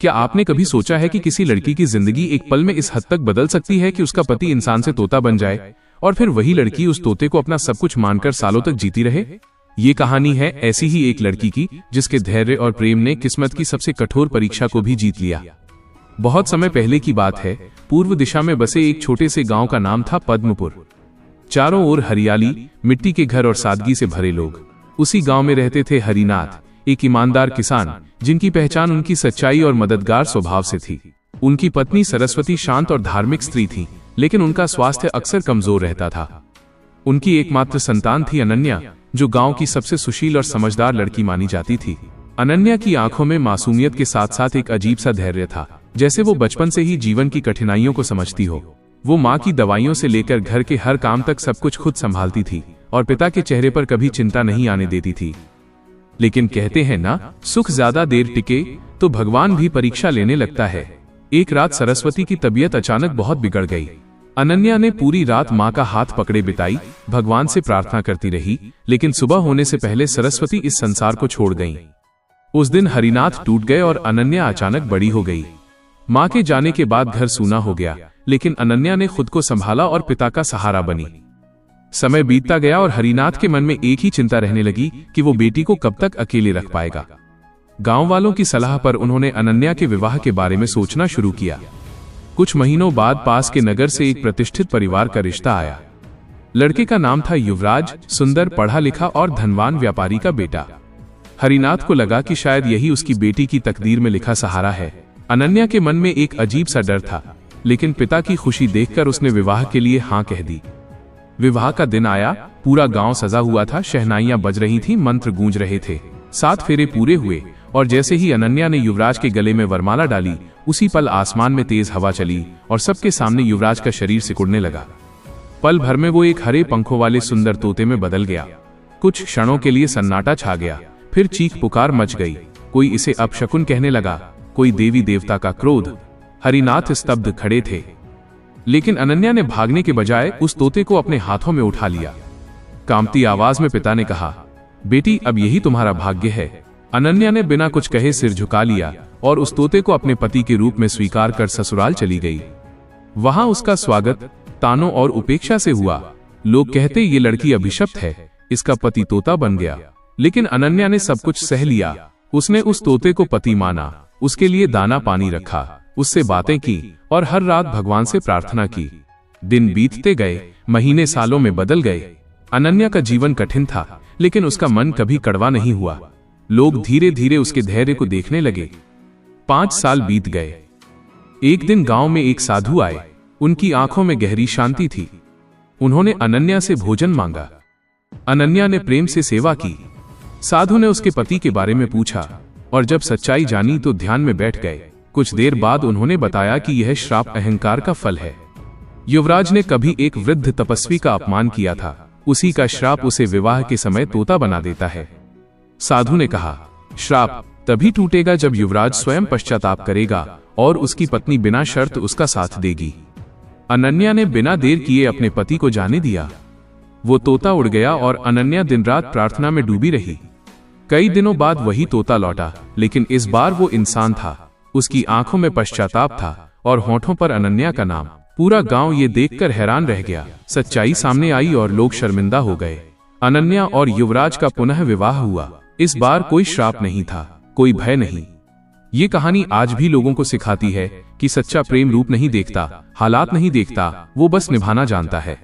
क्या आपने कभी सोचा है कि किसी लड़की की जिंदगी एक पल में इस हद तक बदल सकती है कि उसका पति इंसान से तोता बन जाए और फिर वही लड़की उस तोते को अपना सब कुछ मानकर सालों तक जीती रहे? ये कहानी है ऐसी ही एक लड़की की जिसके धैर्य और प्रेम ने किस्मत की सबसे कठोर परीक्षा को भी जीत लिया। बहुत समय पहले की बात है। पूर्व दिशा में बसे एक छोटे से गांव का नाम था पद्मपुर। चारों ओर हरियाली, मिट्टी के घर और सादगी से भरे लोग। उसी गांव में रहते थे हरिनाथ, एक ईमानदार किसान जिनकी पहचान उनकी सच्चाई और मददगार स्वभाव से थी। उनकी पत्नी सरस्वती शांत और धार्मिक स्त्री थी, लेकिन उनका स्वास्थ्य अक्सर कमजोर रहता था। उनकी एकमात्र संतान थी अनन्या, जो गांव की सबसे सुशील और समझदार लड़की मानी जाती थी। अनन्या की आंखों में मासूमियत के साथ साथ एक अजीब सा धैर्य था, जैसे वो बचपन से ही जीवन की कठिनाइयों को समझती हो। वो माँ की दवाइयों से लेकर घर के हर काम तक सब कुछ खुद संभालती थी और पिता के चेहरे पर कभी चिंता नहीं आने देती थी। लेकिन कहते हैं ना, सुख ज्यादा देर टिके तो भगवान भी परीक्षा लेने लगता है। एक रात सरस्वती की तबीयत अचानक बहुत बिगड़ गई। अनन्या ने पूरी रात माँ का हाथ पकड़े बिताई, भगवान से प्रार्थना करती रही, लेकिन सुबह होने से पहले सरस्वती इस संसार को छोड़ गईं। उस दिन हरिनाथ टूट गए और अनन्या अचानक बड़ी हो गई। माँ के जाने के बाद घर सूना हो गया, लेकिन अनन्या ने खुद को संभाला और पिता का सहारा बनी। समय बीतता गया और हरिनाथ के मन में एक ही चिंता रहने लगी कि वो बेटी को कब तक अकेले रख पाएगा। गांव वालों की सलाह पर उन्होंने अनन्या के विवाह के बारे में सोचना शुरू किया। कुछ महीनों बाद पास के नगर से एक प्रतिष्ठित परिवार का रिश्ता आया। लड़के का नाम था युवराज, सुंदर, पढ़ा लिखा और धनवान व्यापारी का बेटा। हरिनाथ को लगा कि शायद यही उसकी बेटी की तकदीर में लिखा सहारा है। अनन्या के मन में एक अजीब सा डर था, लेकिन पिता की खुशी देखकर उसने विवाह के लिए हाँ कह दी। विवाह का दिन आया, पूरा गांव सजा हुआ था, शहनाइयां बज रही थीं, मंत्र गूंज रहे थे। 7 फेरे पूरे हुए और जैसे ही अनन्या ने युवराज के गले में वरमाला डाली, उसी पल आसमान में तेज हवा चली और सबके सामने युवराज का शरीर सिकुड़ने लगा। पल भर में वो एक हरे पंखों वाले सुंदर तोते में बदल गया। कुछ क्षणों के लिए सन्नाटा छा गया, फिर चीख पुकार मच गई। कोई इसे अपशकुन कहने लगा, कोई देवी देवता का क्रोध। हरिनाथ स्तब्ध खड़े थे, लेकिन अनन्या ने भागने के बजाय उस तोते को अपने हाथों में उठा लिया। कांपती आवाज में पिता ने कहा, बेटी अब यही तुम्हारा भाग्य है। अनन्या ने बिना कुछ कहे सिर झुका लिया और उस तोते को अपने पति के रूप में स्वीकार कर ससुराल चली गई। वहां उसका स्वागत तानों और उपेक्षा से हुआ। लोग कहते ये लड़की अभिशप्त है, इसका पति तोता बन गया। लेकिन अनन्या ने सब कुछ सह लिया। उसने उस तोते को पति माना, उसके लिए दाना पानी रखा, उससे बातें की और हर रात भगवान से प्रार्थना की। दिन बीतते गए, महीने सालों में बदल गए। अनन्या का जीवन कठिन था, लेकिन उसका मन कभी कड़वा नहीं हुआ। लोग धीरे धीरे उसके धैर्य को देखने लगे। 5 साल बीत गए। एक दिन गांव में एक साधु आए। उनकी आंखों में गहरी शांति थी। उन्होंने अनन्या से भोजन मांगा। अनन्या ने प्रेम से सेवा की। साधु ने उसके पति के बारे में पूछा और जब सच्चाई जानी तो ध्यान में बैठ गए। कुछ देर बाद उन्होंने बताया कि यह श्राप अहंकार का फल है। युवराज ने कभी एक वृद्ध तपस्वी का अपमान किया था, उसी का श्राप उसे विवाह के समय तोता बना देता है। साधु ने कहा, श्राप तभी टूटेगा जब युवराज स्वयं पश्चाताप करेगा और उसकी पत्नी बिना शर्त उसका साथ देगी। अनन्या ने बिना देर किए अपने पति को जाने दिया। वो तोता उड़ गया और अनन्या दिन रात प्रार्थना में डूबी रही। कई दिनों बाद वही तोता लौटा, लेकिन इस बार वो इंसान था। उसकी आंखों में पश्चाताप था और होठों पर अनन्या का नाम। पूरा गांव ये देखकर हैरान रह गया। सच्चाई सामने आई और लोग शर्मिंदा हो गए। अनन्या और युवराज का पुनः विवाह हुआ। इस बार कोई श्राप नहीं था, कोई भय नहीं। ये कहानी आज भी लोगों को सिखाती है कि सच्चा प्रेम रूप नहीं देखता, हालात नहीं देखता, वो बस निभाना जानता है।